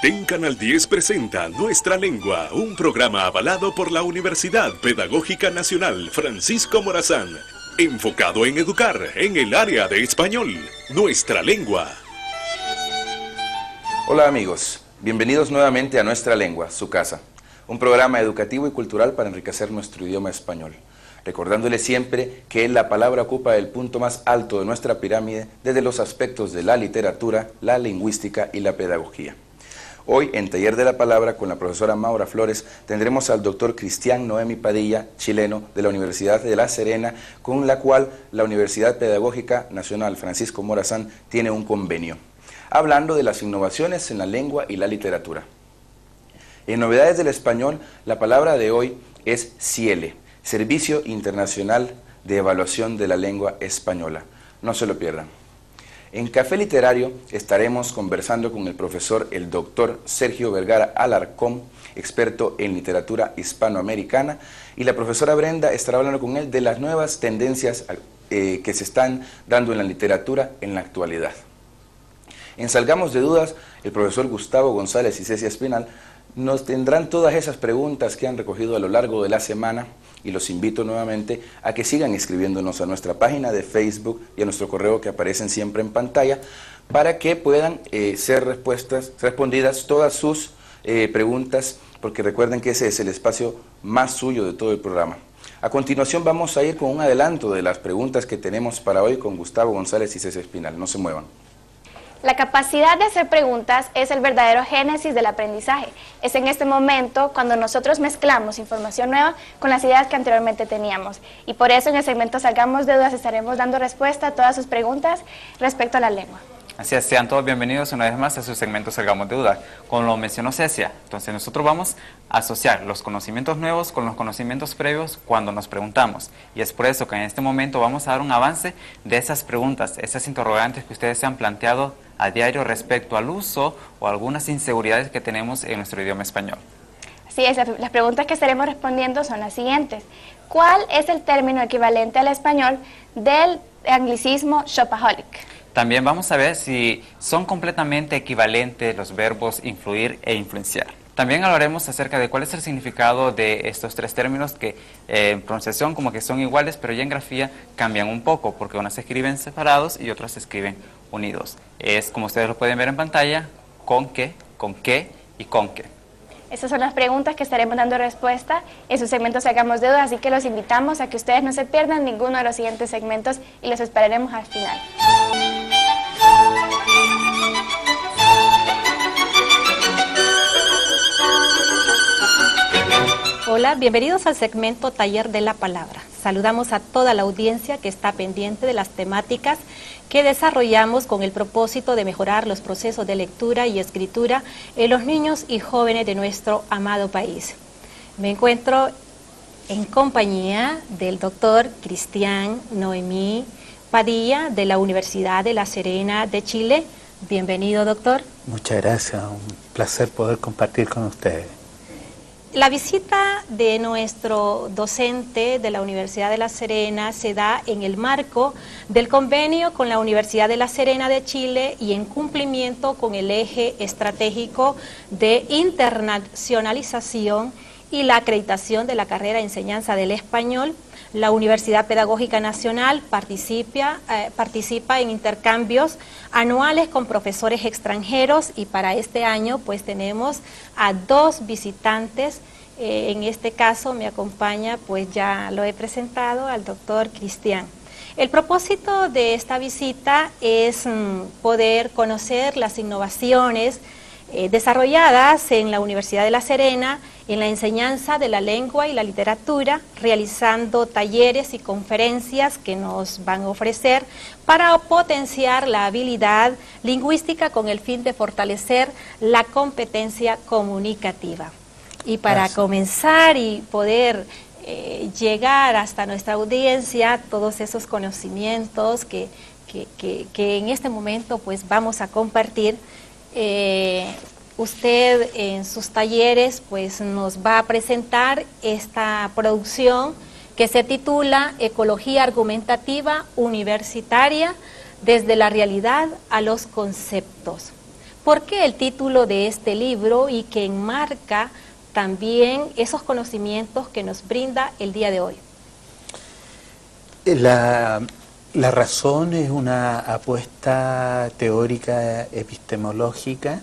TEN Canal 10 presenta Nuestra Lengua, un programa avalado por la Universidad Pedagógica Nacional Francisco Morazán, enfocado en educar en el área de español. Nuestra Lengua. Hola amigos, bienvenidos nuevamente a Nuestra Lengua, su casa, un programa educativo y cultural para enriquecer nuestro idioma español, recordándoles siempre que la palabra ocupa el punto más alto de nuestra pirámide desde los aspectos de la literatura, la lingüística y la pedagogía. Hoy, en Taller de la Palabra, con la profesora Maura Flores, tendremos al doctor Cristian Noemi Padilla, chileno, de la Universidad de La Serena, con la cual la Universidad Pedagógica Nacional Francisco Morazán tiene un convenio, hablando de las innovaciones en la lengua y la literatura. En Novedades del Español, la palabra de hoy es SIELE, Servicio Internacional de Evaluación de la Lengua Española. No se lo pierdan. En Café Literario estaremos conversando con el profesor, el doctor Sergio Vergara Alarcón, experto en literatura hispanoamericana, y la profesora Brenda estará hablando con él de las nuevas tendencias que se están dando en la literatura en la actualidad. En Salgamos de Dudas, el profesor Gustavo González y Cecia Espinal nos tendrán todas esas preguntas que han recogido a lo largo de la semana, y los invito nuevamente a que sigan escribiéndonos a nuestra página de Facebook y a nuestro correo que aparecen siempre en pantalla para que puedan ser respondidas todas sus preguntas, porque recuerden que ese es el espacio más suyo de todo el programa. A continuación vamos a ir con un adelanto de las preguntas que tenemos para hoy con Gustavo González y Cecia Espinal. No se muevan. La capacidad de hacer preguntas es el verdadero génesis del aprendizaje. Es en este momento cuando nosotros mezclamos información nueva con las ideas que anteriormente teníamos. Y por eso en el segmento Salgamos de Dudas estaremos dando respuesta a todas sus preguntas respecto a la lengua. Así es, sean todos bienvenidos una vez más a su segmento Salgamos de Dudas. Como lo mencionó Cecia, entonces nosotros vamos a asociar los conocimientos nuevos con los conocimientos previos cuando nos preguntamos. Y es por eso que en este momento vamos a dar un avance de esas preguntas, esas interrogantes que ustedes se han planteado a diario respecto al uso o algunas inseguridades que tenemos en nuestro idioma español. Así es, las preguntas que estaremos respondiendo son las siguientes. ¿Cuál es el término equivalente al español del anglicismo shopaholic? También vamos a ver si son completamente equivalentes los verbos influir e influenciar. También hablaremos acerca de cuál es el significado de estos tres términos que en pronunciación como que son iguales, pero ya en grafía cambian un poco, porque unos se escriben separados y otros se escriben unidos. Es, como ustedes lo pueden ver en pantalla, con qué y con qué. Estas son las preguntas que estaremos dando respuesta en su segmento Salgamos de Dudas, así que los invitamos a que ustedes no se pierdan ninguno de los siguientes segmentos y los esperaremos al final. Hola, bienvenidos al segmento Taller de la Palabra. Saludamos a toda la audiencia que está pendiente de las temáticas que desarrollamos con el propósito de mejorar los procesos de lectura y escritura en los niños y jóvenes de nuestro amado país. Me encuentro en compañía del doctor Cristian Noemi Padilla de la Universidad de La Serena de Chile. Bienvenido, doctor. Muchas gracias, un placer poder compartir con ustedes. La visita de nuestro docente de la Universidad de La Serena se da en el marco del convenio con la Universidad de La Serena de Chile y en cumplimiento con el eje estratégico de internacionalización y la acreditación de la carrera de enseñanza del español. La Universidad Pedagógica Nacional participa en intercambios anuales con profesores extranjeros y para este año pues tenemos a 2 visitantes. En este caso me acompaña, pues ya lo he presentado, al doctor Cristian. El propósito de esta visita es poder conocer las innovaciones desarrolladas en la Universidad de La Serena en la enseñanza de la lengua y la literatura, realizando talleres y conferencias que nos van a ofrecer para potenciar la habilidad lingüística con el fin de fortalecer la competencia comunicativa. Y para comenzar y poder llegar hasta nuestra audiencia, todos esos conocimientos que en este momento pues vamos a compartir, usted en sus talleres pues nos va a presentar esta producción que se titula Ecología Argumentativa Universitaria desde la realidad a los conceptos. ¿Por qué el título de este libro y que enmarca también esos conocimientos que nos brinda el día de hoy? La razón es una apuesta teórica epistemológica.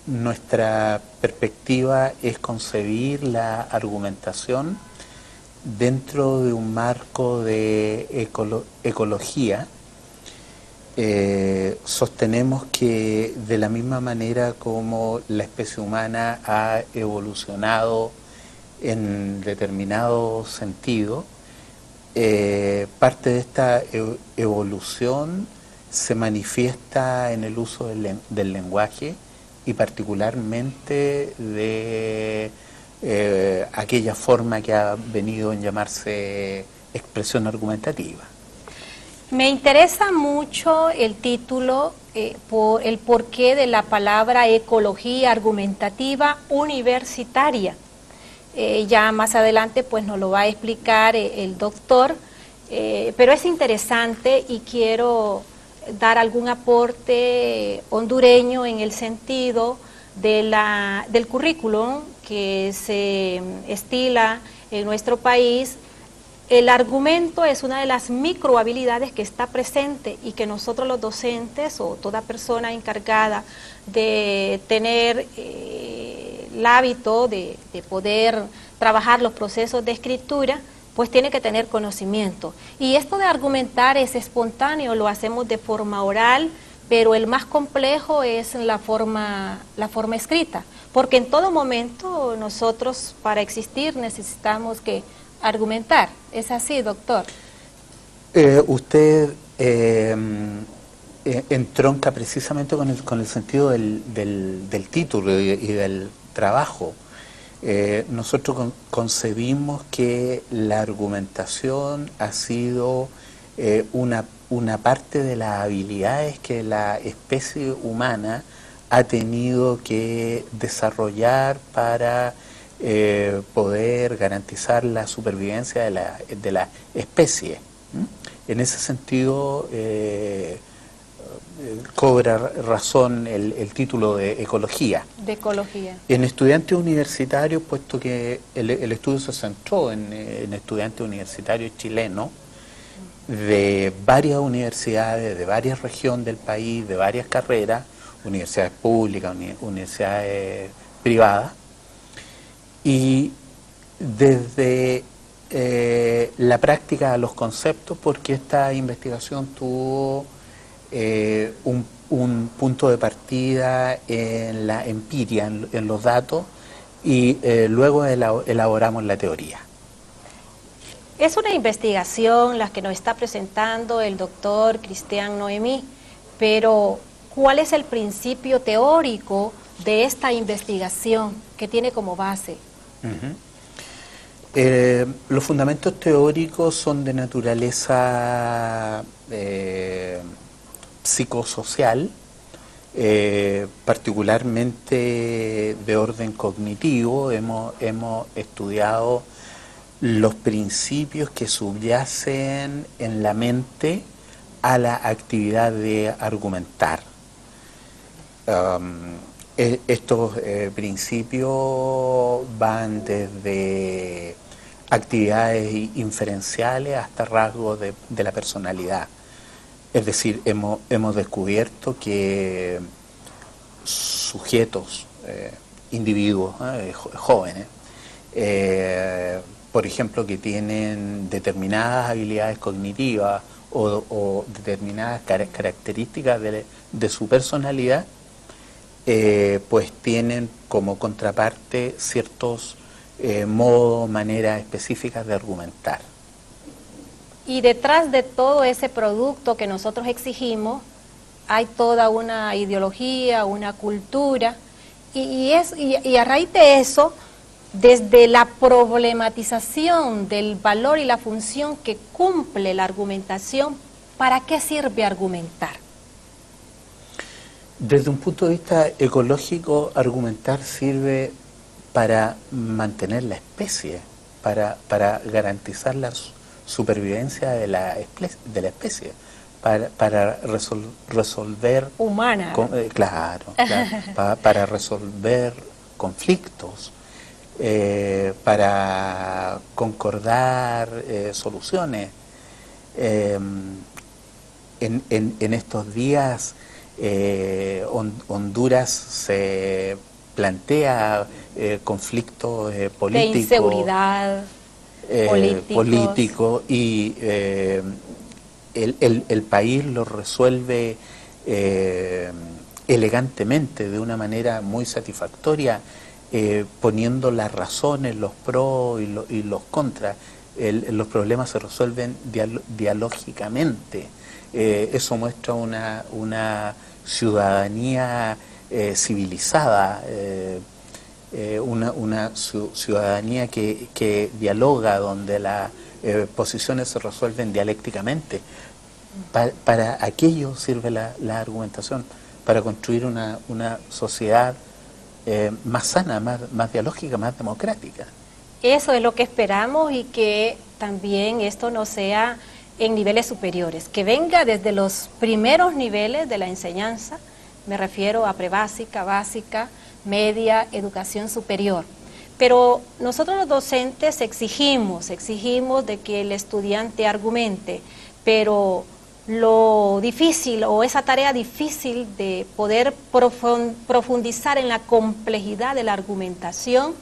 Nuestra perspectiva es concebir la argumentación dentro de un marco de ecología. Sostenemos que de la misma manera como la especie humana ha evolucionado en determinado sentido, parte de esta evolución se manifiesta en el uso del lenguaje y particularmente de aquella forma que ha venido en llamarse expresión argumentativa. Me interesa mucho el título, por el porqué de la palabra ecología argumentativa universitaria. Ya más adelante pues nos lo va a explicar el doctor, pero es interesante y quiero dar algún aporte hondureño en el sentido de del currículum que se estila en nuestro país. El argumento es una de las microhabilidades que está presente y que nosotros los docentes o toda persona encargada de tener el hábito de poder trabajar los procesos de escritura, pues tiene que tener conocimiento. Y esto de argumentar es espontáneo, lo hacemos de forma oral, pero el más complejo es la forma escrita, porque en todo momento nosotros para existir necesitamos que argumentar. ¿Es así, doctor? Usted entronca precisamente con el sentido del título y del trabajo. Nosotros concebimos que la argumentación ha sido una parte de las habilidades que la especie humana ha tenido que desarrollar para poder garantizar la supervivencia de la especie. En ese sentido cobra razón el título de ecología. De ecología. En estudiantes universitarios, puesto que el estudio se centró en estudiantes universitarios chilenos de varias universidades, de varias regiones del país, de varias carreras, universidades públicas, universidades privadas, y desde la práctica a los conceptos, porque esta investigación tuvo un punto de partida en la empiria, en los datos, y luego elaboramos la teoría. Es una investigación la que nos está presentando el doctor Cristian Noemí, pero ¿cuál es el principio teórico de esta investigación que tiene como base? Los fundamentos teóricos son de naturaleza psicosocial, particularmente de orden cognitivo. Hemos estudiado los principios que subyacen en la mente a la actividad de argumentar. Estos principios van desde actividades inferenciales hasta rasgos de la personalidad. Es decir, hemos descubierto que sujetos, individuos, jóvenes, por ejemplo, que tienen determinadas habilidades cognitivas o determinadas características de su personalidad, pues tienen como contraparte ciertos modos, maneras específicas de argumentar. Y detrás de todo ese producto que nosotros exigimos hay toda una ideología, una cultura, y a raíz de eso, desde la problematización del valor y la función que cumple la argumentación, ¿para qué sirve argumentar? Desde un punto de vista ecológico, argumentar sirve para mantener la especie, para garantizar la supervivencia de la especie. para resolver... Humana. Claro, para resolver conflictos, para concordar soluciones. En estos días Honduras se plantea conflictos políticos, de inseguridad, político, y el país lo resuelve elegantemente, de una manera muy satisfactoria, poniendo las razones, los pros y los contras. Los problemas se resuelven dialógicamente. Eso muestra una ciudadanía civilizada, una ciudadanía que dialoga, donde las posiciones se resuelven dialécticamente. Para aquello sirve la argumentación, para construir una sociedad más sana, más dialógica, más democrática. Eso es lo que esperamos, y que también esto no sea en niveles superiores, que venga desde los primeros niveles de la enseñanza. Me refiero a prebásica, básica, media, educación superior. Pero nosotros los docentes exigimos de que el estudiante argumente, pero lo difícil, o esa tarea difícil de poder profundizar en la complejidad de la argumentación,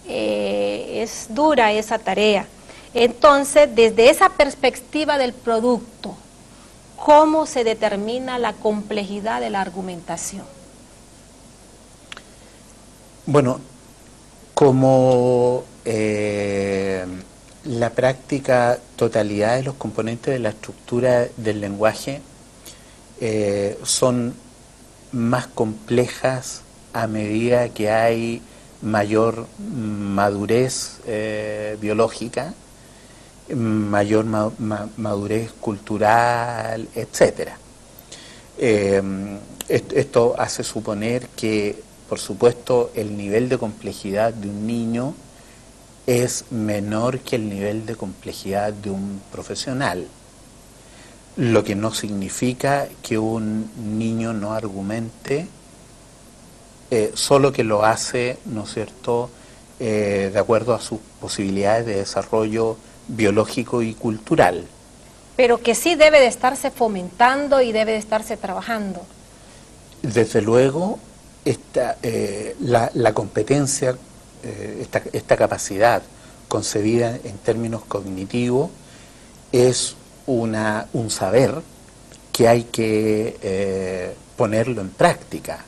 es dura esa tarea. Entonces, desde esa perspectiva del producto, ¿cómo se determina la complejidad de la argumentación? Bueno, como la práctica totalidad de los componentes de la estructura del lenguaje son más complejas a medida que hay mayor madurez biológica, mayor madurez cultural, etcétera. Esto hace suponer que, por supuesto, el nivel de complejidad de un niño es menor que el nivel de complejidad de un profesional, lo que no significa que un niño no argumente, solo que lo hace, ¿no es cierto?, de acuerdo a sus posibilidades de desarrollo biológico y cultural. Pero que sí debe de estarse fomentando y debe de estarse trabajando. Desde luego, la competencia, esta capacidad concebida en términos cognitivos, es un saber que hay que ponerlo en práctica.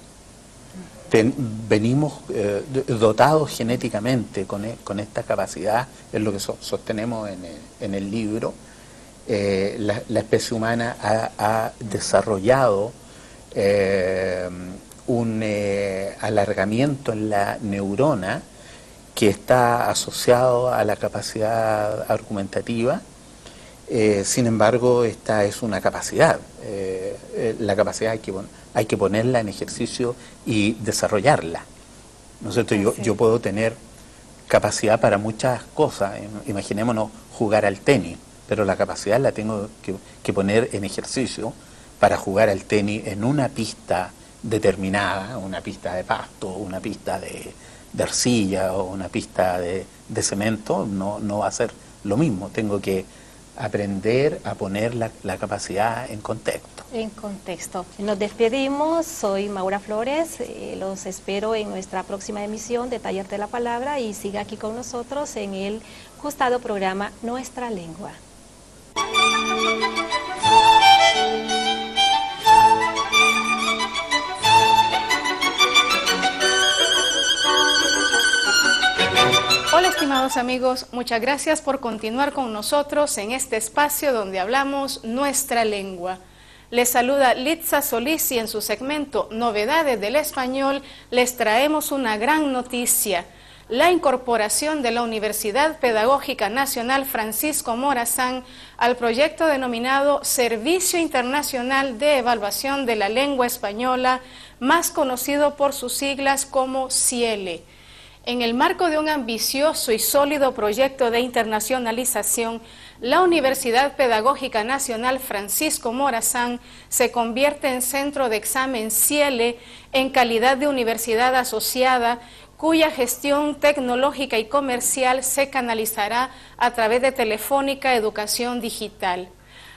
Venimos dotados genéticamente con esta capacidad, es lo que sostenemos en el libro. La especie humana ha desarrollado un alargamiento en la neurona que está asociado a la capacidad argumentativa. Sin embargo, esta es una capacidad. La capacidad hay que ponerla en ejercicio y desarrollarla, ¿no es cierto? Yo puedo tener capacidad para muchas cosas. Imaginémonos jugar al tenis, pero la capacidad la tengo que poner en ejercicio para jugar al tenis en una pista determinada, una pista de pasto, una pista de arcilla o una pista de cemento. No va a ser lo mismo. Tengo que aprender a poner la capacidad en contexto. En contexto. Nos despedimos, soy Maura Flores, los espero en nuestra próxima emisión de Taller de la Palabra, y siga aquí con nosotros en el gustado programa Nuestra Lengua. Hola estimados amigos, muchas gracias por continuar con nosotros en este espacio donde hablamos nuestra lengua. Les saluda Litza Solís, y en su segmento Novedades del Español les traemos una gran noticia: la incorporación de la Universidad Pedagógica Nacional Francisco Morazán al proyecto denominado Servicio Internacional de Evaluación de la Lengua Española, más conocido por sus siglas como CIELE. En el marco de un ambicioso y sólido proyecto de internacionalización, la Universidad Pedagógica Nacional Francisco Morazán se convierte en centro de examen CIELE en calidad de universidad asociada, cuya gestión tecnológica y comercial se canalizará a través de Telefónica Educación Digital.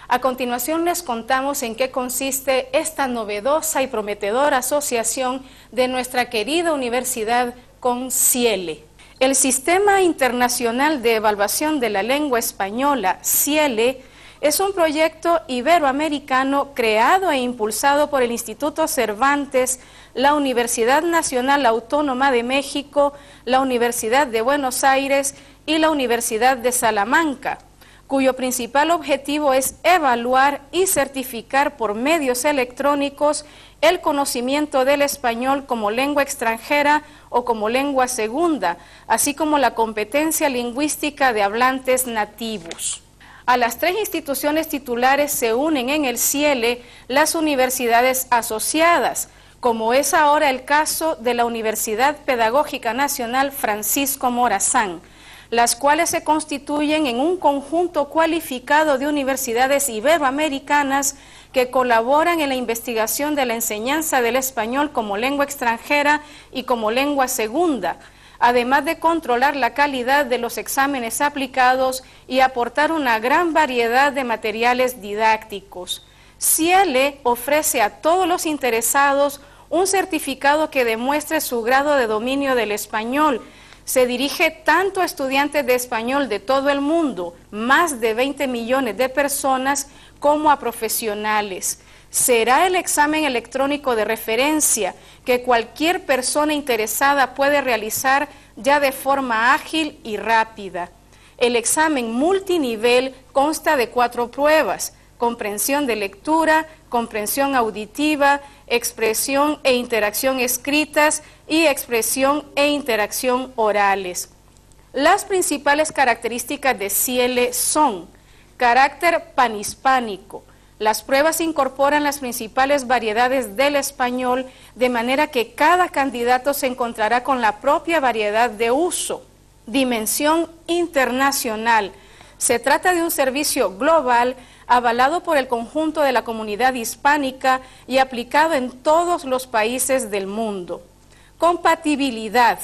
A continuación les contamos en qué consiste esta novedosa y prometedora asociación de nuestra querida universidad con CIELE. El Sistema Internacional de Evaluación de la Lengua Española, CIELE, es un proyecto iberoamericano creado e impulsado por el Instituto Cervantes, la Universidad Nacional Autónoma de México, la Universidad de Buenos Aires y la Universidad de Salamanca, cuyo principal objetivo es evaluar y certificar por medios electrónicos el conocimiento del español como lengua extranjera o como lengua segunda, así como la competencia lingüística de hablantes nativos. A las 3 instituciones titulares se unen en el CIELE las universidades asociadas, como es ahora el caso de la Universidad Pedagógica Nacional Francisco Morazán, las cuales se constituyen en un conjunto cualificado de universidades iberoamericanas que colaboran en la investigación de la enseñanza del español como lengua extranjera y como lengua segunda, además de controlar la calidad de los exámenes aplicados y aportar una gran variedad de materiales didácticos. CIELE ofrece a todos los interesados un certificado que demuestre su grado de dominio del español. Se dirige tanto a estudiantes de español de todo el mundo, más de 20 millones de personas, como a profesionales. Será el examen electrónico de referencia que cualquier persona interesada puede realizar ya de forma ágil y rápida. El examen multinivel consta de 4 pruebas: comprensión de lectura, comprensión auditiva, expresión e interacción escritas y expresión e interacción orales. Las principales características de CIELE son: carácter panhispánico. Las pruebas incorporan las principales variedades del español, de manera que cada candidato se encontrará con la propia variedad de uso. Dimensión internacional. Se trata de un servicio global avalado por el conjunto de la comunidad hispánica y aplicado en todos los países del mundo. Compatibilidad.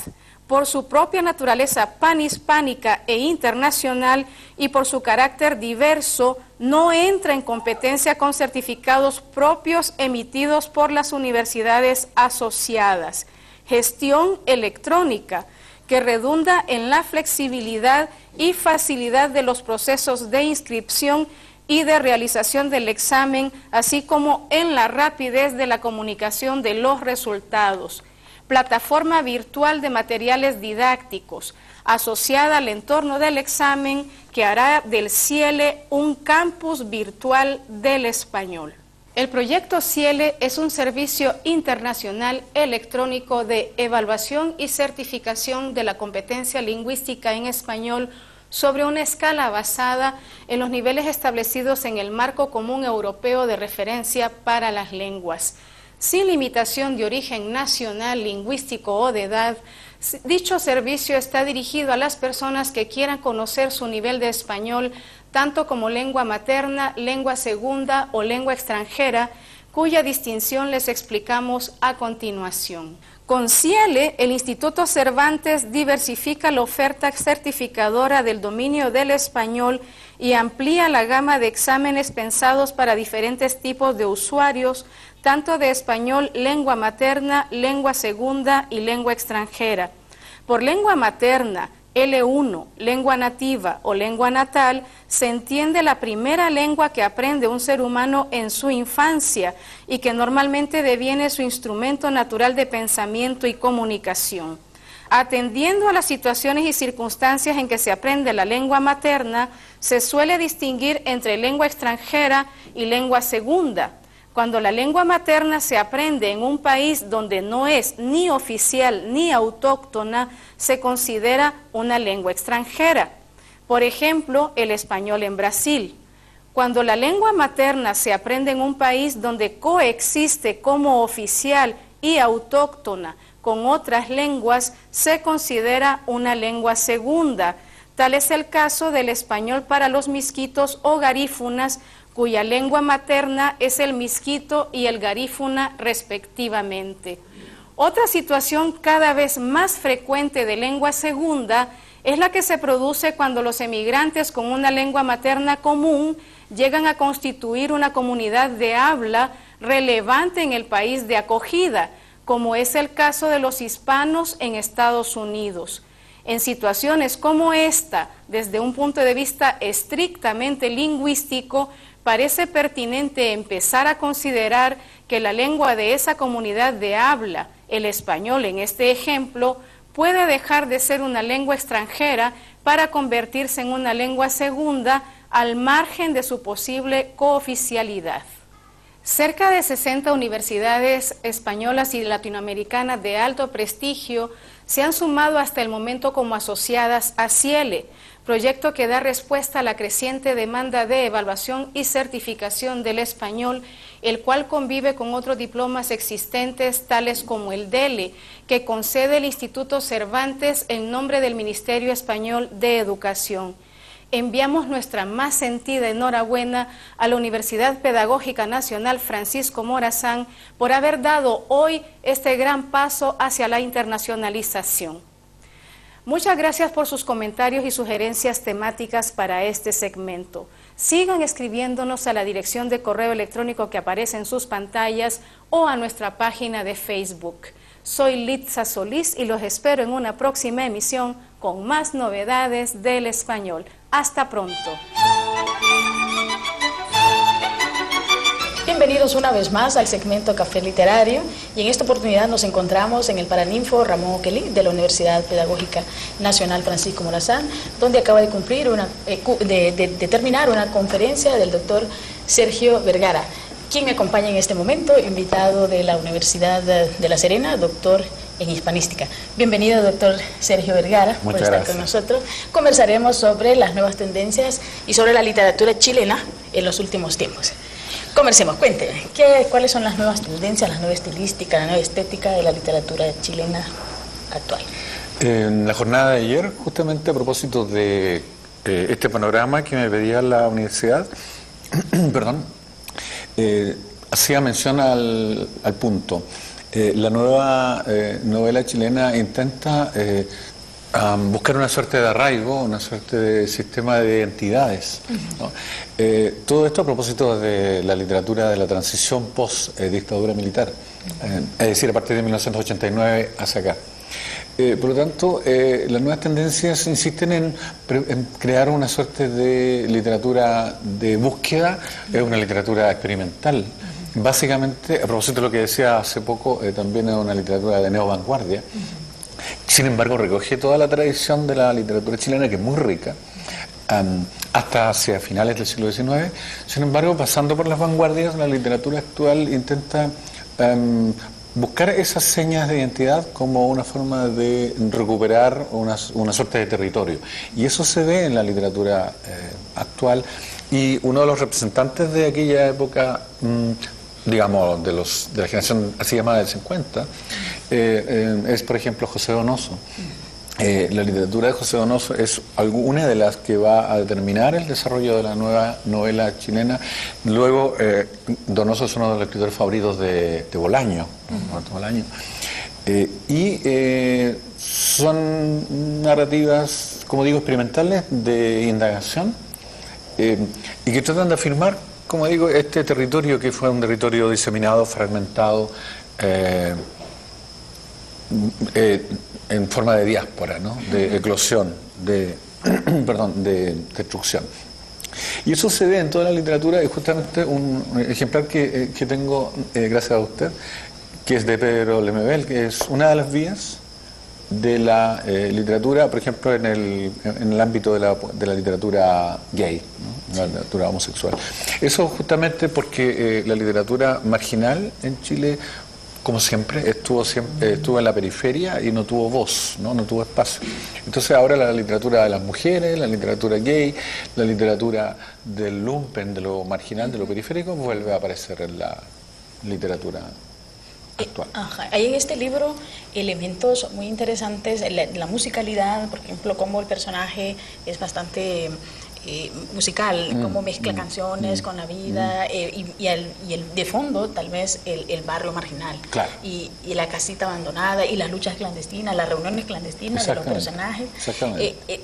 Por su propia naturaleza panhispánica e internacional y por su carácter diverso, no entra en competencia con certificados propios emitidos por las universidades asociadas. Gestión electrónica, que redunda en la flexibilidad y facilidad de los procesos de inscripción y de realización del examen, así como en la rapidez de la comunicación de los resultados. Plataforma virtual de materiales didácticos, asociada al entorno del examen, que hará del CIELE un campus virtual del español. El proyecto CIELE es un servicio internacional electrónico de evaluación y certificación de la competencia lingüística en español sobre una escala basada en los niveles establecidos en el Marco Común Europeo de Referencia para las Lenguas. Sin limitación de origen nacional, lingüístico o de edad, dicho servicio está dirigido a las personas que quieran conocer su nivel de español, tanto como lengua materna, lengua segunda o lengua extranjera, cuya distinción les explicamos a continuación. Con CIELE, el Instituto Cervantes diversifica la oferta certificadora del dominio del español y amplía la gama de exámenes pensados para diferentes tipos de usuarios, tanto de español, lengua materna, lengua segunda y lengua extranjera. Por lengua materna, L1, lengua nativa o lengua natal, se entiende la primera lengua que aprende un ser humano en su infancia y que normalmente deviene su instrumento natural de pensamiento y comunicación. Atendiendo a las situaciones y circunstancias en que se aprende la lengua materna, se suele distinguir entre lengua extranjera y lengua segunda. Cuando la lengua materna se aprende en un país donde no es ni oficial ni autóctona, se considera una lengua extranjera. Por ejemplo, el español en Brasil. Cuando la lengua materna se aprende en un país donde coexiste como oficial y autóctona con otras lenguas, se considera una lengua segunda. Tal es el caso del español para los misquitos o garífunas, cuya lengua materna es el misquito y el garífuna respectivamente. Otra situación cada vez más frecuente de lengua segunda es la que se produce cuando los emigrantes con una lengua materna común llegan a constituir una comunidad de habla relevante en el país de acogida, como es el caso de los hispanos en Estados Unidos. En situaciones como esta, desde un punto de vista estrictamente lingüístico, parece pertinente empezar a considerar que la lengua de esa comunidad de habla, el español en este ejemplo, puede dejar de ser una lengua extranjera para convertirse en una lengua segunda al margen de su posible cooficialidad. Cerca de 60 universidades españolas y latinoamericanas de alto prestigio se han sumado hasta el momento como asociadas a CIELE, proyecto que da respuesta a la creciente demanda de evaluación y certificación del español, el cual convive con otros diplomas existentes tales como el DELE, que concede el Instituto Cervantes en nombre del Ministerio Español de Educación. Enviamos nuestra más sentida enhorabuena a la Universidad Pedagógica Nacional Francisco Morazán por haber dado hoy este gran paso hacia la internacionalización. Muchas gracias por sus comentarios y sugerencias temáticas para este segmento. Sigan escribiéndonos a la dirección de correo electrónico que aparece en sus pantallas o a nuestra página de Facebook. Soy Litza Solís y los espero en una próxima emisión con más novedades del español. Hasta pronto. Bienvenidos una vez más al segmento Café Literario, y en esta oportunidad nos encontramos en el Paraninfo Ramón Oquelí de la Universidad Pedagógica Nacional Francisco Morazán, donde acaba de terminar una conferencia del doctor Sergio Vergara, quien me acompaña en este momento, invitado de la Universidad de La Serena, doctor en Hispanística. Bienvenido, doctor Sergio Vergara, por estar con nosotros. Conversaremos sobre las nuevas tendencias y sobre la literatura chilena en los últimos tiempos. Conversemos, cuénteme, ¿cuáles son las nuevas tendencias, la nueva estilística, la nueva estética de la literatura chilena actual? En la jornada de ayer, justamente a propósito de este panorama que me pedía la universidad, perdón, hacía mención al punto. La nueva novela chilena intenta buscar una suerte de arraigo, una suerte de sistema de identidades, ¿no? Todo esto a propósito de la literatura de la transición post-dictadura militar, es decir, a partir de 1989 hacia acá. Por lo tanto, las nuevas tendencias insisten en crear una suerte de literatura de búsqueda, una literatura experimental. Básicamente, a propósito de lo que decía hace poco, también es una literatura de neovanguardia. Sin embargo, recoge toda la tradición de la literatura chilena, que es muy rica, hasta hacia finales del siglo XIX. Sin embargo, pasando por las vanguardias, la literatura actual intenta buscar esas señas de identidad como una forma de recuperar una suerte de territorio. Y eso se ve en la literatura actual, y uno de los representantes de aquella época, digamos, de la generación así llamada del 50, es, por ejemplo, José Donoso. La literatura de José Donoso es una de las que va a determinar el desarrollo de la nueva novela chilena. Luego, Donoso es uno de los escritores favoritos de Bolaño, Roberto Bolaño. Son narrativas, como digo, experimentales, de indagación, y que tratan de afirmar, como digo, este territorio que fue un territorio diseminado, fragmentado, en forma de diáspora, ¿no? De eclosión, de destrucción. Y eso se ve en toda la literatura, y justamente un ejemplar que tengo, gracias a usted, que es de Pedro Lemebel, que es una de las vías de la literatura, por ejemplo, en el ámbito de la literatura gay, ¿no? La literatura homosexual. Eso justamente porque la literatura marginal en Chile, como siempre, estuvo en la periferia y no tuvo voz, no tuvo espacio. Entonces ahora la literatura de las mujeres, la literatura gay, la literatura del lumpen, de lo marginal, de lo periférico, vuelve a aparecer en la literatura actual. Hay en este libro elementos muy interesantes, la musicalidad, por ejemplo, cómo el personaje es bastante musical, cómo mezcla canciones con la vida y el de fondo tal vez el barrio marginal, claro, y la casita abandonada y las luchas clandestinas, las reuniones clandestinas de los personajes,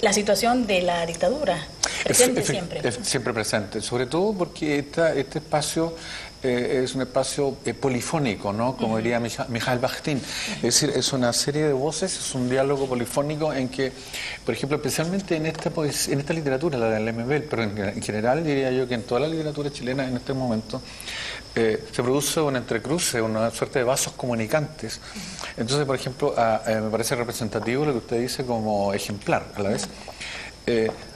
la situación de la dictadura presente siempre. Siempre presente, sobre todo porque este espacio es un espacio polifónico, ¿no? Como diría Mikhail Bakhtin. Es decir, es una serie de voces, es un diálogo polifónico en que, por ejemplo, especialmente en esta literatura, la del Lemebel, pero en general diría yo que en toda la literatura chilena en este momento, se produce un entrecruce, una suerte de vasos comunicantes. Entonces, por ejemplo, me parece representativo lo que usted dice como ejemplar a la vez.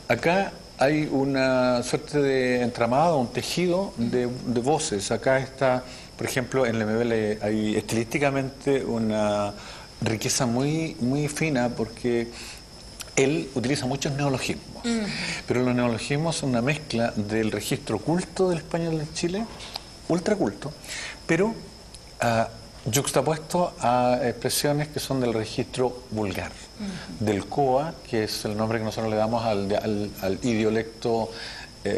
Acá hay una suerte de entramado, un tejido de voces. Acá está, por ejemplo, en Lemebel hay estilísticamente una riqueza muy, muy fina porque él utiliza muchos neologismos. Pero los neologismos son una mezcla del registro culto del español de Chile, ultraculto, pero yuxtapuesto a expresiones que son del registro vulgar, del COA, que es el nombre que nosotros le damos al idiolecto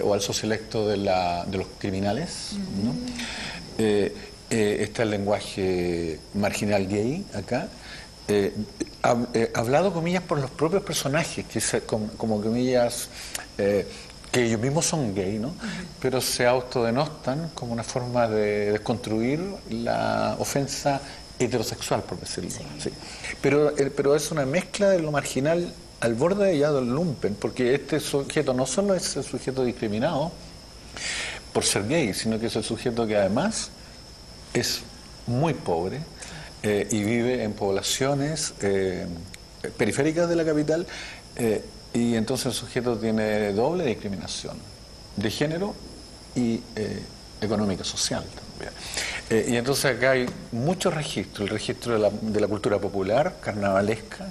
o al sociolecto de los criminales, ¿no? Está el lenguaje marginal gay acá, hablado, comillas, por los propios personajes, que como comillas, que ellos mismos son gay, ¿no? Pero se autodenostan como una forma de desconstruir la ofensa heterosexual, por decirlo. Sí. Pero es una mezcla de lo marginal al borde ya del lumpen, porque este sujeto no solo es el sujeto discriminado por ser gay, sino que es el sujeto que además es muy pobre y vive en poblaciones periféricas de la capital, y entonces el sujeto tiene doble discriminación de género y económica, social también. Y entonces acá hay muchos registros, el registro de la cultura popular, carnavalesca,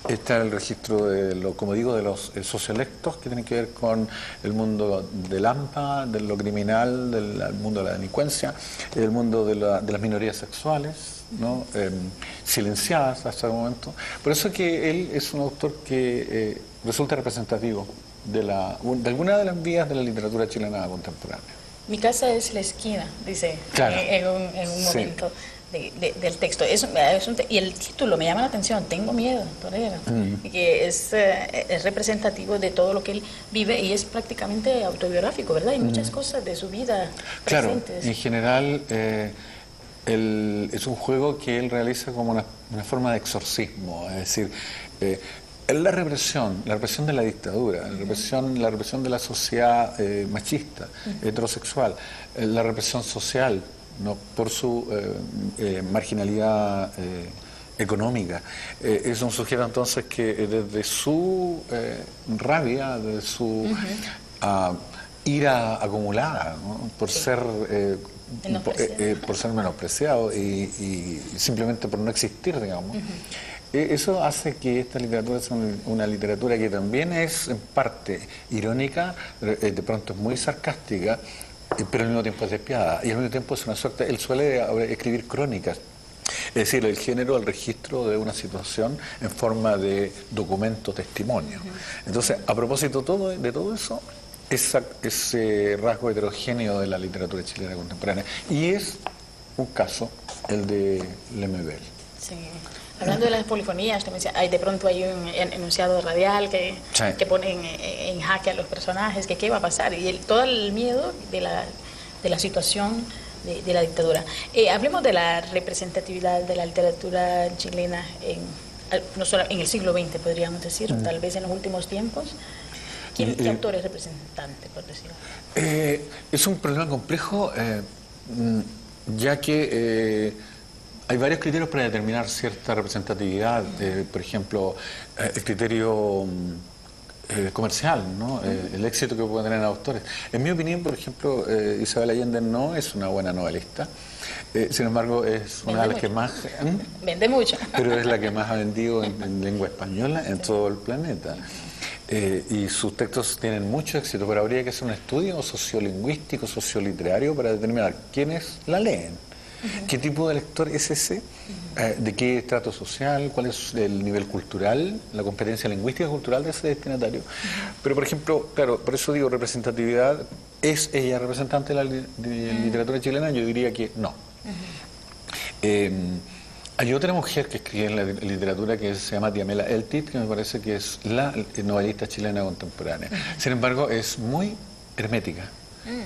está el registro de como digo, de los sociolectos, que tienen que ver con el mundo del AMPA, de lo criminal, del mundo de la delincuencia, el mundo de las minorías sexuales, ¿no? Silenciadas hasta el momento. Por eso que él es un autor que resulta representativo de alguna de las vías de la literatura chilena contemporánea. Mi casa es la esquina, dice, claro, en un momento del texto. Y el título me llama la atención, Tengo miedo, torero, que es representativo de todo lo que él vive y es prácticamente autobiográfico, ¿verdad? Hay muchas cosas de su vida presentes. Claro, en general es un juego que él realiza como una forma de exorcismo, es decir, la represión de la dictadura, la represión de la sociedad machista, heterosexual, la represión social, ¿no? Por su marginalidad económica. Es un sujeto entonces que desde su rabia, de su ira acumulada, ¿no? Por ser menospreciado y simplemente por no existir, digamos. Eso hace que esta literatura sea una literatura que también es en parte irónica, de pronto es muy sarcástica, pero al mismo tiempo es despiadada. Y al mismo tiempo es una suerte, él suele escribir crónicas, es decir, el género, el registro de una situación en forma de documento, testimonio. Entonces, a propósito de todo eso, ese rasgo heterogéneo de la literatura chilena contemporánea. Y es un caso, el de Lemebel. Sí. Hablando de las polifonías, de pronto hay un enunciado radial que pone en jaque a los personajes, que qué va a pasar, y todo el miedo de la situación de la dictadura. Hablemos de la representatividad de la literatura chilena no solo en el siglo XX, podríamos decir, tal vez en los últimos tiempos. ¿Qué autor es representante, por decirlo? Es un problema complejo, ya que hay varios criterios para determinar cierta representatividad, por ejemplo, el criterio comercial, ¿no? El éxito que pueden tener autores. En mi opinión, por ejemplo, Isabel Allende no es una buena novelista, sin embargo es una de las que más... Vende mucho. Pero es la que más ha vendido en lengua española en todo el planeta. Y sus textos tienen mucho éxito, pero habría que hacer un estudio sociolingüístico, socioliterario para determinar quiénes la leen. ¿Qué tipo de lector es ese? ¿De qué estrato social? ¿Cuál es el nivel cultural? ¿La competencia lingüística cultural de ese destinatario? Pero, por ejemplo, claro, por eso digo representatividad. ¿Es ella representante de la literatura chilena? Yo diría que no. Hay otra mujer que escribe en la literatura que se llama Diamela Eltit, que me parece que es la novelista chilena contemporánea. Sin embargo, es muy hermética,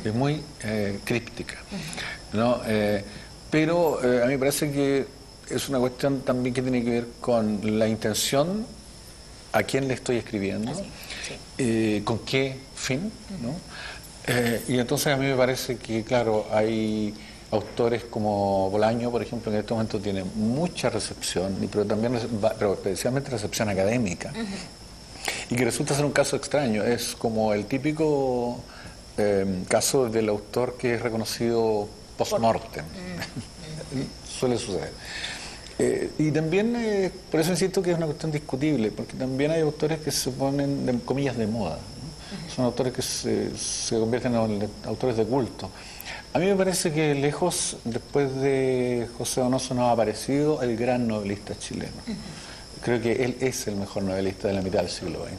es muy críptica, ¿no? Pero a mí me parece que es una cuestión también que tiene que ver con la intención, a quién le estoy escribiendo, con qué fin, ¿no? Y entonces a mí me parece que, claro, hay autores como Bolaño, por ejemplo, en este momento tiene mucha recepción, pero también, pero especialmente recepción académica, y que resulta ser un caso extraño. Es como el típico caso del autor que es reconocido post-mortem. Suele suceder. Y también, por eso insisto que es una cuestión discutible, porque también hay autores que se ponen, de comillas, de moda, ¿no? Son autores que se convierten en autores de culto. A mí me parece que lejos, después de José Donoso, nos ha aparecido el gran novelista chileno. Creo que él es el mejor novelista de la mitad del siglo XX.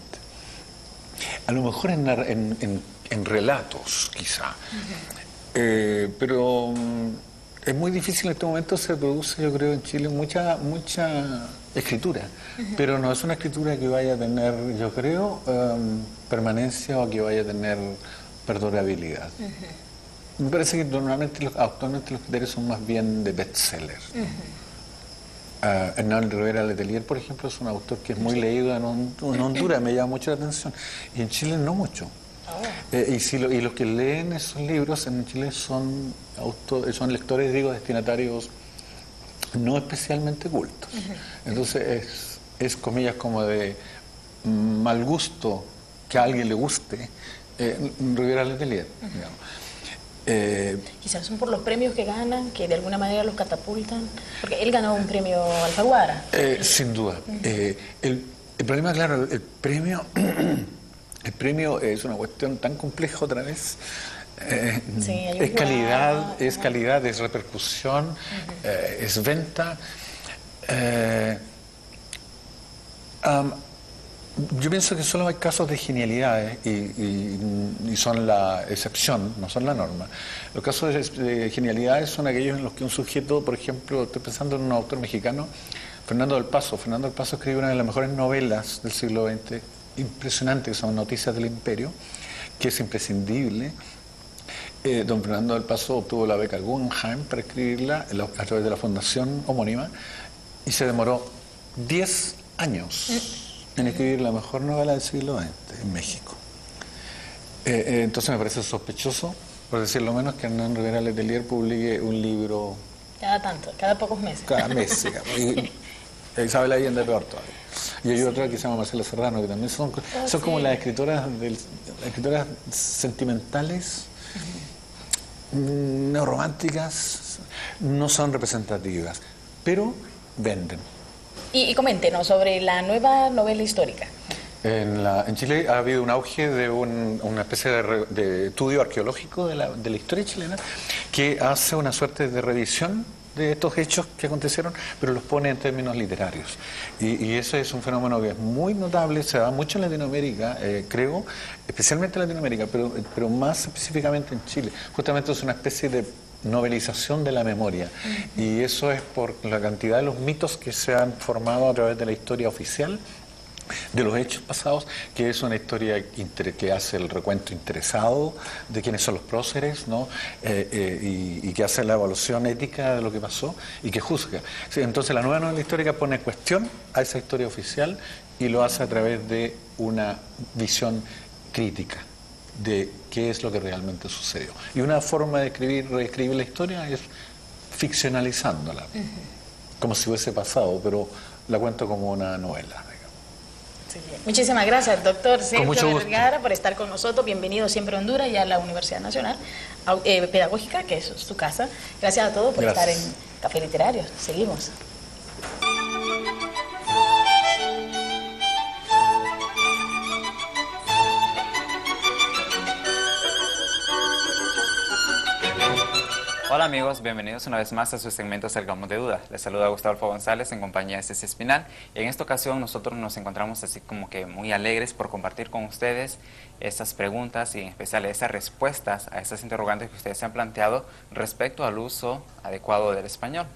A lo mejor en relatos, quizá. Pero es muy difícil en este momento. Se produce, yo creo, en Chile mucha escritura. Pero no es una escritura que vaya a tener, yo creo, permanencia, o que vaya a tener perdurabilidad. Me parece que actualmente los criterios son más bien de bestseller. Hernán Rivera Letelier, por ejemplo, es un autor que es muy leído en Honduras, me llama mucho la atención, y en Chile no mucho. Y los que leen esos libros en Chile son lectores, digo, destinatarios no especialmente cultos. Entonces es comillas como de mal gusto que a alguien le guste Rivera Letelier, digamos. Quizás son por los premios que ganan, que de alguna manera los catapultan, porque él ganó un premio Alfaguara. Sin duda. El problema, claro, el premio es una cuestión tan compleja otra vez. Es calidad, es repercusión, es venta. Yo pienso que solo hay casos de genialidades y son la excepción, no son la norma. Los casos de genialidades son aquellos en los que un sujeto, por ejemplo, estoy pensando en un autor mexicano, Fernando del Paso. Fernando del Paso escribe una de las mejores novelas del siglo XX, impresionante, que son Noticias del Imperio, que es imprescindible. Don Fernando del Paso obtuvo la beca Guggenheim para escribirla a través de la fundación homónima, y se demoró 10 años en escribir la mejor novela del siglo XX en México. Entonces me parece sospechoso, por decirlo menos, que Hernán Rivera Letelier publique un libro cada pocos meses. Cada mes, digamos. Y Isabel Allende peor todavía. Y hay otra que se llama Marcela Serrano, que también son como las escritoras sentimentales, neorrománticas, no son representativas, pero venden. Y coméntenos sobre la nueva novela histórica. En Chile ha habido un auge de una especie de estudio arqueológico de la historia chilena, que hace una suerte de revisión de estos hechos que acontecieron, pero los pone en términos literarios. Y ese es un fenómeno que es muy notable, se da mucho en Latinoamérica, creo, especialmente en Latinoamérica, pero más específicamente en Chile. Justamente es una especie de novelización de la memoria, y eso es por la cantidad de los mitos que se han formado a través de la historia oficial de los hechos pasados, que es una historia que hace el recuento interesado de quiénes son los próceres, ¿no? Y que hace la evaluación ética de lo que pasó y que juzga. Sí, entonces la nueva novela histórica pone en cuestión a esa historia oficial y lo hace a través de una visión crítica de qué es lo que realmente sucedió. Y una forma de reescribir la historia es ficcionalizándola, como si hubiese pasado, pero la cuento como una novela. Sí, muchísimas gracias, doctor Sergio Vergara, por estar con nosotros. Bienvenido siempre a Honduras y a la Universidad Nacional Pedagógica, que es su casa. Gracias a todos por estar en Café Literario. Seguimos. Hola amigos, bienvenidos una vez más a su segmento Salgamos de Dudas. Les saluda Gustavo González en compañía de Ceci Espinal. En esta ocasión nosotros nos encontramos así como que muy alegres por compartir con ustedes estas preguntas y en especial esas respuestas a esas interrogantes que ustedes se han planteado respecto al uso adecuado del español.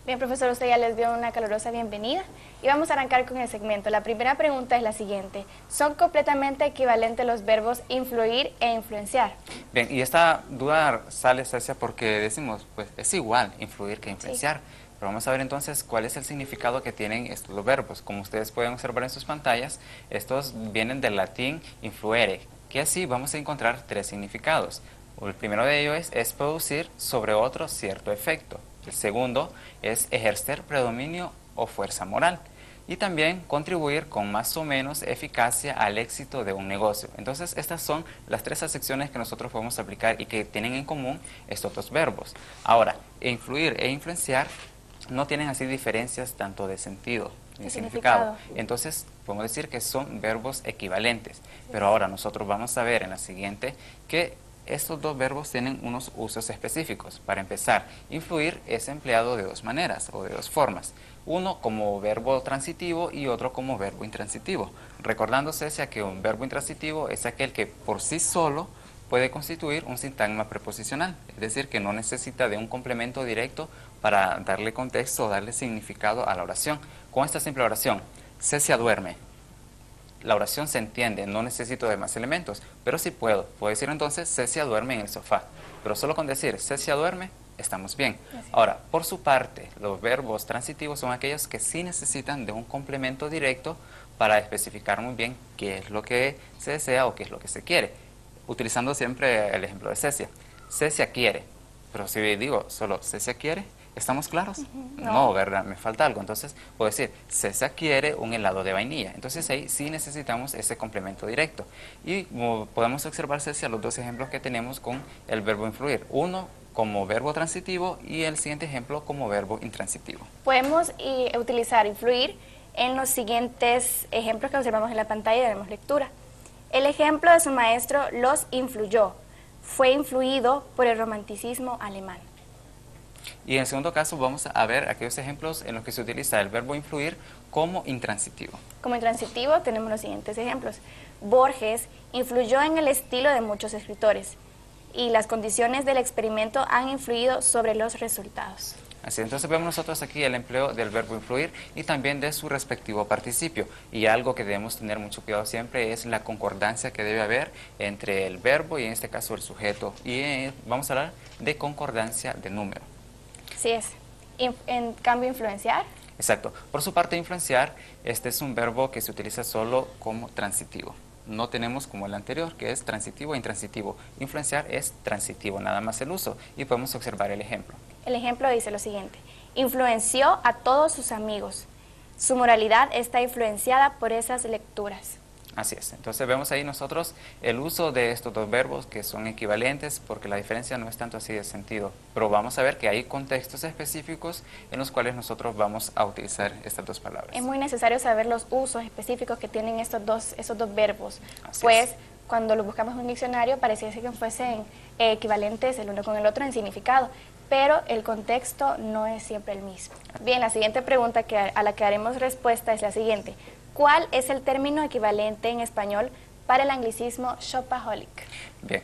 Bien, profesor, usted ya les dio una calurosa bienvenida y vamos a arrancar con el segmento. La primera pregunta es la siguiente: ¿son completamente equivalentes los verbos influir e influenciar? Bien, y esta duda sale, Cecia, porque decimos, pues es igual influir que influenciar. Sí. Pero vamos a ver entonces cuál es el significado que tienen estos dos verbos. Como ustedes pueden observar en sus pantallas, estos vienen del latín influere, que así vamos a encontrar tres significados. El primero de ellos es producir sobre otro cierto efecto. El segundo es ejercer predominio o fuerza moral. Y también contribuir con más o menos eficacia al éxito de un negocio. Entonces, estas son las tres acepciones que nosotros podemos aplicar y que tienen en común estos dos verbos. Ahora, influir e influenciar no tienen así diferencias tanto de sentido ni significado. Entonces, podemos decir que son verbos equivalentes. Pero ahora nosotros vamos a ver en la siguiente que estos dos verbos tienen unos usos específicos. Para empezar, influir es empleado de dos maneras o de dos formas. Uno como verbo transitivo y otro como verbo intransitivo. Recordándose que un verbo intransitivo es aquel que por sí solo puede constituir un sintagma preposicional. Es decir, que no necesita de un complemento directo para darle contexto o darle significado a la oración. Con esta simple oración, Cecia duerme. La oración se entiende, no necesito de más elementos, pero sí puedo decir entonces Cecia duerme en el sofá, pero solo con decir Cecia duerme estamos bien. Ahora, por su parte, los verbos transitivos son aquellos que sí necesitan de un complemento directo para especificar muy bien qué es lo que se desea o qué es lo que se quiere, utilizando siempre el ejemplo de Cecia. Cecia quiere, pero si digo solo Cecia quiere, ¿estamos claros? No, ¿verdad? Me falta algo. Entonces, puedo decir, Cecia quiere un helado de vainilla. Entonces, ahí sí necesitamos ese complemento directo. Y como podemos observar, Cecia, los dos ejemplos que tenemos con el verbo influir. Uno como verbo transitivo y el siguiente ejemplo como verbo intransitivo. Podemos utilizar influir en los siguientes ejemplos que observamos en la pantalla y damos lectura. El ejemplo de su maestro los influyó. Fue influido por el romanticismo alemán. Y en el segundo caso vamos a ver aquellos ejemplos en los que se utiliza el verbo influir como intransitivo. Como intransitivo tenemos los siguientes ejemplos. Borges influyó en el estilo de muchos escritores y las condiciones del experimento han influido sobre los resultados. Así, entonces vemos nosotros aquí el empleo del verbo influir y también de su respectivo participio. Y algo que debemos tener mucho cuidado siempre es la concordancia que debe haber entre el verbo y en este caso el sujeto. Y vamos a hablar de concordancia de número. Así es. En cambio, influenciar. Exacto. Por su parte, influenciar, este es un verbo que se utiliza solo como transitivo. No tenemos como el anterior, que es transitivo e intransitivo. Influenciar es transitivo, nada más el uso. Y podemos observar el ejemplo. El ejemplo dice lo siguiente: influenció a todos sus amigos. Su moralidad está influenciada por esas lecturas. Así es. Entonces vemos ahí nosotros el uso de estos dos verbos que son equivalentes porque la diferencia no es tanto así de sentido. Pero vamos a ver que hay contextos específicos en los cuales nosotros vamos a utilizar estas dos palabras. Es muy necesario saber los usos específicos que tienen esos dos verbos. Así pues es. Cuando los buscamos en un diccionario pareciese que fuesen equivalentes el uno con el otro en significado, pero el contexto no es siempre el mismo. Bien, la siguiente pregunta a la que haremos respuesta es la siguiente: ¿cuál es el término equivalente en español para el anglicismo shopaholic? Bien,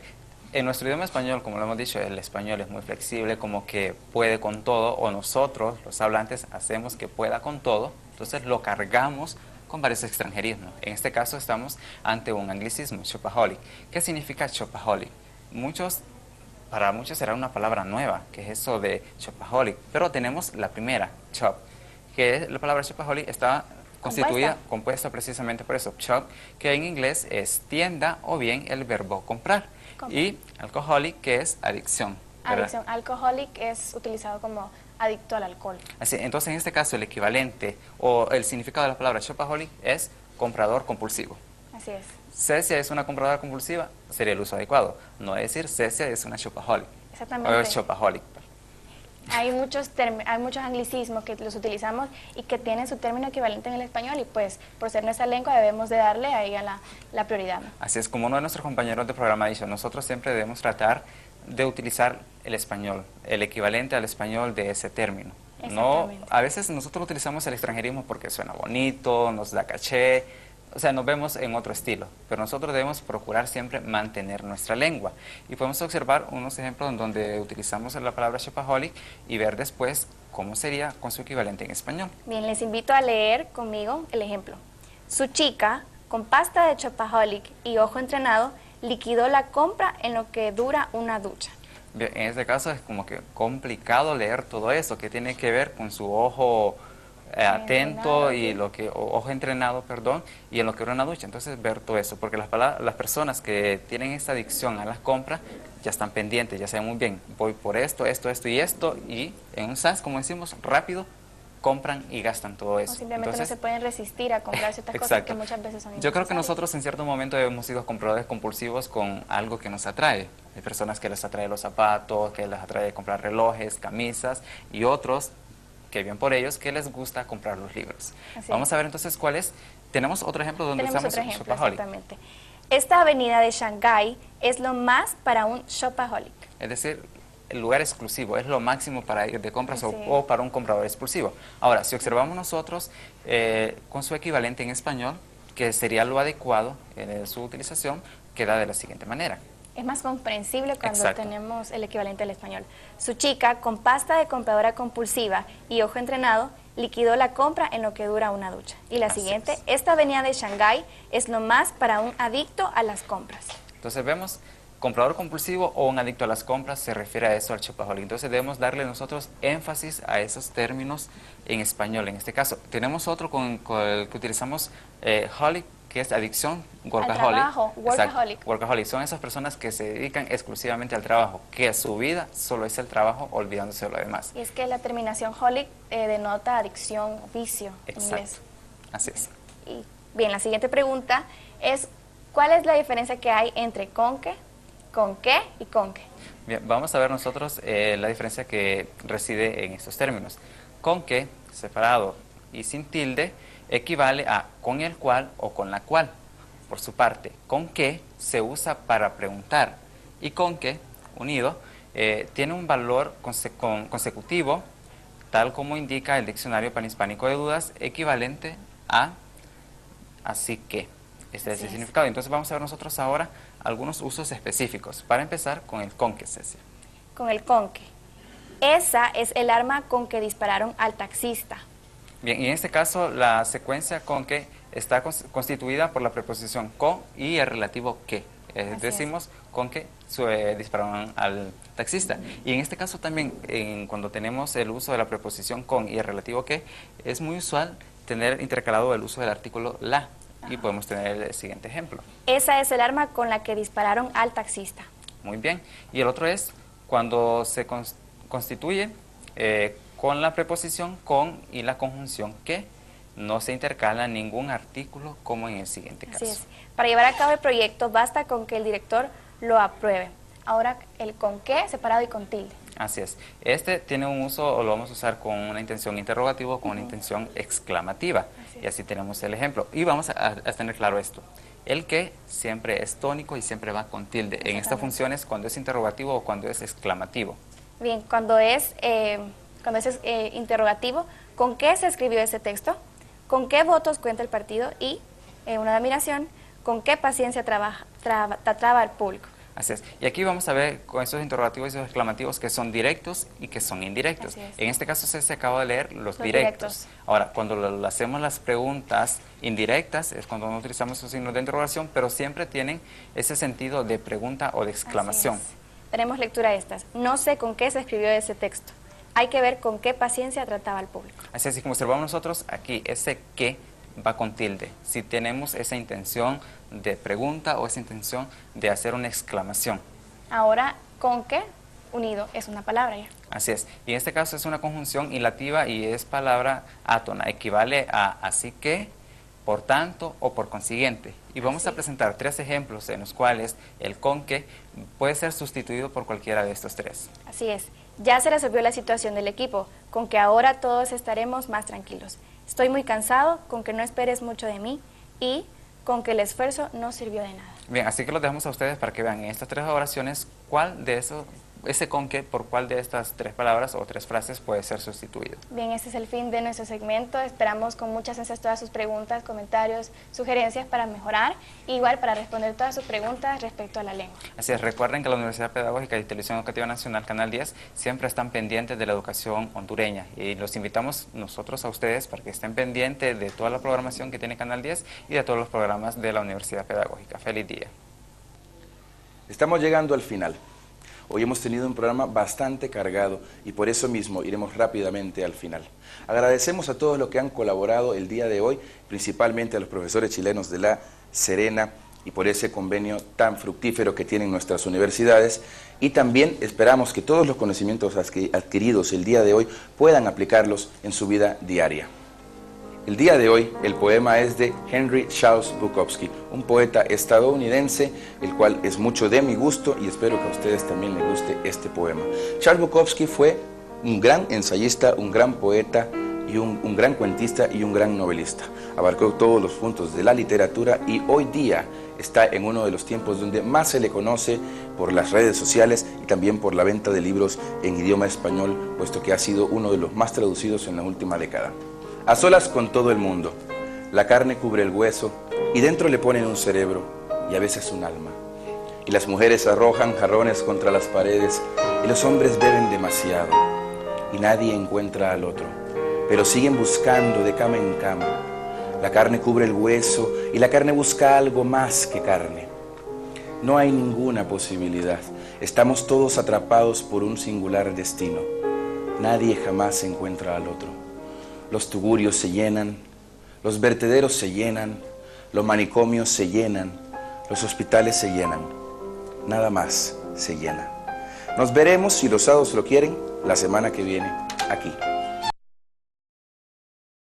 en nuestro idioma español, como lo hemos dicho, el español es muy flexible, como que puede con todo, o nosotros, los hablantes, hacemos que pueda con todo, entonces lo cargamos con varios extranjerismos. En este caso estamos ante un anglicismo, shopaholic. ¿Qué significa shopaholic? Para muchos será una palabra nueva, que es eso de shopaholic, pero tenemos la primera, shop, que la palabra shopaholic está compuesta precisamente por eso, shop, que en inglés es tienda o bien el verbo comprar. Y alcoholic, que es adicción. Adicción, alcoholic es utilizado como adicto al alcohol. Así, entonces en este caso el equivalente o el significado de la palabra shopaholic es comprador compulsivo. Así es. Cecia es una compradora compulsiva, sería el uso adecuado. No es decir Cecia es una shopaholic. Exactamente. O es shopaholic. Hay muchos anglicismos que los utilizamos y que tienen su término equivalente en el español y pues por ser nuestra lengua debemos de darle ahí a la prioridad. Así es, como uno de nuestros compañeros de programa ha dicho, nosotros siempre debemos tratar de utilizar el español, el equivalente al español de ese término. No, a veces nosotros utilizamos el extranjerismo porque suena bonito, nos da caché, o sea, nos vemos en otro estilo, pero nosotros debemos procurar siempre mantener nuestra lengua. Y podemos observar unos ejemplos en donde utilizamos la palabra shopaholic y ver después cómo sería con su equivalente en español. Bien, les invito a leer conmigo el ejemplo. Su chica, con pasta de shopaholic y ojo entrenado, liquidó la compra en lo que dura una ducha. Bien, en este caso es como que complicado leer todo eso, que tiene que ver con su ojo atento y lo que ojo entrenado, perdón, y en lo que dura una ducha. Entonces ver todo eso, porque las personas que tienen esta adicción a las compras ya están pendientes, ya saben muy bien, voy por esto, esto, esto y esto, y en un SAS, como decimos, rápido compran y gastan todo eso. O simplemente entonces, no se pueden resistir a comprar ciertas cosas que muchas veces son innecesarias. Yo creo que nosotros en cierto momento hemos sido compradores compulsivos con algo que nos atrae. Hay personas que les atrae los zapatos, que les atrae comprar relojes, camisas, y otros, que bien por ellos, que les gusta comprar los libros. Vamos a ver entonces cuál es. Tenemos otro ejemplo donde tenemos usamos otro ejemplo, shopaholic. exactamente. Esta avenida de Shanghái es lo más para un shopaholic. Es decir, el lugar exclusivo, es lo máximo para ir de compras o para un comprador exclusivo. Ahora, si observamos nosotros con su equivalente en español, que sería lo adecuado en su utilización, queda de la siguiente manera. Es más comprensible cuando tenemos el equivalente al español. Su chica, con pasta de compradora compulsiva y ojo entrenado, liquidó la compra en lo que dura una ducha. Y la siguiente, esta avenida de Shanghái es lo más para un adicto a las compras. Entonces vemos, comprador compulsivo o un adicto a las compras, se refiere a eso al shopaholic. Entonces debemos darle nosotros énfasis a esos términos en español. En este caso, tenemos otro con el que utilizamos holic, que es adicción, workaholic. Al trabajo, workaholic. Workaholic son esas personas que se dedican exclusivamente al trabajo, que su vida solo es el trabajo, olvidándose de lo demás. Y es que la terminación holic denota adicción, vicio en inglés. Así es. Y, bien, la siguiente pregunta es, ¿cuál es la diferencia que hay entre con qué y con qué? Bien, vamos a ver nosotros la diferencia que reside en estos términos. Con qué, separado y sin tilde, equivale a con el cual o con la cual. Por su parte, con qué se usa para preguntar y con qué, unido, tiene un valor consecutivo, tal como indica el diccionario panhispánico de dudas, equivalente a así que. Este es el significado. Entonces vamos a ver nosotros ahora algunos usos específicos. Para empezar con el con qué, Cecia. Con el con qué. Esa es el arma con que dispararon al taxista. Bien, y en este caso la secuencia con que está constituida por la preposición con y el relativo que. Decimos con que dispararon al taxista. Y en este caso también, cuando tenemos el uso de la preposición con y el relativo que, es muy usual tener intercalado el uso del artículo la. Y podemos tener el siguiente ejemplo. Esa es el arma con la que dispararon al taxista. Muy bien. Y el otro es cuando se constituye con la preposición con y la conjunción que, no se intercala ningún artículo como en el siguiente caso. Así es. Para llevar a cabo el proyecto basta con que el director lo apruebe. Ahora el con qué separado y con tilde. Así es. Este tiene un uso, o lo vamos a usar con una intención interrogativa o con una intención exclamativa. Y así tenemos el ejemplo. Y vamos a tener claro esto. El que siempre es tónico y siempre va con tilde. En esta función es cuando es interrogativo o cuando es exclamativo. Bien, cuando es interrogativo, ¿con qué se escribió ese texto? ¿Con qué votos cuenta el partido? Y una admiración, ¿con qué paciencia traba el público? Así es. Y aquí vamos a ver con esos interrogativos y esos exclamativos que son directos y que son indirectos. En este caso se acaba de leer los directos. Ahora, cuando hacemos las preguntas indirectas es cuando no utilizamos esos signos de interrogación, pero siempre tienen ese sentido de pregunta o de exclamación. Tenemos lectura de estas. No sé con qué se escribió ese texto. Hay que ver con qué paciencia trataba al público. Así es, como observamos nosotros, aquí ese que va con tilde. Si tenemos esa intención de pregunta o esa intención de hacer una exclamación. Ahora, con qué unido es una palabra ya. Así es. Y en este caso es una conjunción hilativa y es palabra átona. Equivale a así que, por tanto o por consiguiente. Y vamos a presentar 3 ejemplos en los cuales el con que puede ser sustituido por cualquiera de estos 3. Así es. Ya se resolvió la situación del equipo, con que ahora todos estaremos más tranquilos. Estoy muy cansado, con que no esperes mucho de mí y con que el esfuerzo no sirvió de nada. Bien, así que los dejamos a ustedes para que vean en estas 3 oraciones cuál de esos, ese con que por cuál de estas 3 palabras o 3 frases puede ser sustituido. Bien, este es el fin de nuestro segmento. Esperamos con muchas ansias todas sus preguntas, comentarios, sugerencias para mejorar, e igual para responder todas sus preguntas respecto a la lengua. Así es, recuerden que la Universidad Pedagógica y Televisión Educativa Nacional, Canal 10, siempre están pendientes de la educación hondureña y los invitamos nosotros a ustedes para que estén pendientes de toda la programación que tiene Canal 10 y de todos los programas de la Universidad Pedagógica. Feliz día. Estamos llegando al final. Hoy hemos tenido un programa bastante cargado y por eso mismo iremos rápidamente al final. Agradecemos a todos los que han colaborado el día de hoy, principalmente a los profesores chilenos de La Serena y por ese convenio tan fructífero que tienen nuestras universidades, y también esperamos que todos los conocimientos adquiridos el día de hoy puedan aplicarlos en su vida diaria. El día de hoy el poema es de Henry Charles Bukowski, un poeta estadounidense, el cual es mucho de mi gusto y espero que a ustedes también les guste este poema. Charles Bukowski fue un gran ensayista, un gran poeta y un gran cuentista y un gran novelista. Abarcó todos los puntos de la literatura y hoy día está en uno de los tiempos donde más se le conoce por las redes sociales y también por la venta de libros en idioma español, puesto que ha sido uno de los más traducidos en la última década. A solas con todo el mundo, la carne cubre el hueso y dentro le ponen un cerebro y a veces un alma. Y las mujeres arrojan jarrones contra las paredes y los hombres beben demasiado y nadie encuentra al otro, pero siguen buscando de cama en cama. La carne cubre el hueso y la carne busca algo más que carne. No hay ninguna posibilidad, estamos todos atrapados por un singular destino. Nadie jamás encuentra al otro. Los tugurios se llenan, los vertederos se llenan, los manicomios se llenan, los hospitales se llenan, nada más se llena. Nos veremos, si los sábados lo quieren, la semana que viene, aquí.